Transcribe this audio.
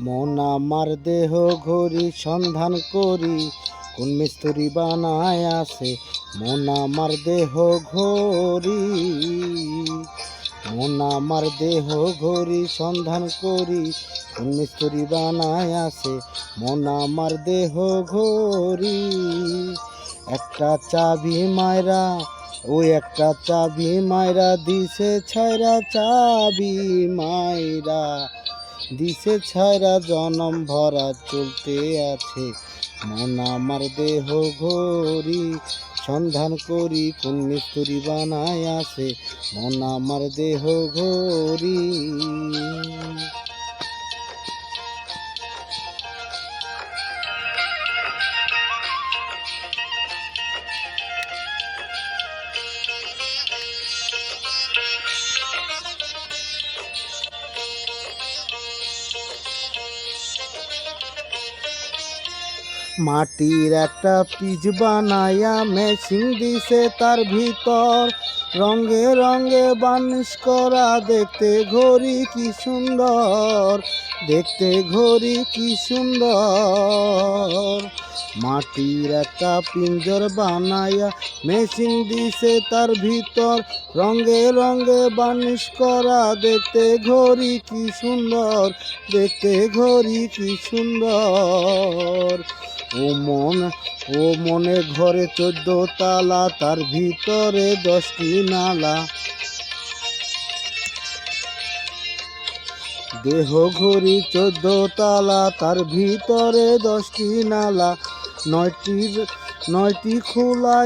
মন আমার দেহ ঘড়ি সন্ধান করি, কোন মিস্ত্রি বানায় আছে মন আমার দেহ ঘড়ি। মন আমার দেহ ঘড়ি সন্ধান করি, কোন মিস্ত্রি বানায় আছে মন আমার দেহ ঘড়ি। একটা চাবি মায়রা, ওই একটা চাবি মায়রা দিছে ছায়রা, চাবি মায়রা দিছে ছায়রা, জনম ভরা চলতে আছে মন আমার দেহ ঘড়ি সন্ধান করি, কোন মিস্ত্রি বানায় আছে মন আমার দেহ ঘড়ি। মাটির একটা পিচ বানায়া মেশিন দিছে তার ভিতর, রঙে রঙে বার্নিশ করা, দেখতে ঘড়ি কি সুন্দর, দেখতে ঘড়ি কি সুন্দর। মাটির একটা পিঞ্জর বানায়া মেশিন দিছে তার ভিতর, রঙে রঙে বার্নিশ করা, দেখতে ঘড়ি কি সুন্দর, দেখতে ঘড়ি কি সুন্দর। ও মনে ঘরে 14 তালা, তার ভিতরে 10টি নালা। দেহ ঘড়ি 14 তালা, তার ভিতরে 10টি নালা। 9টি খোলা,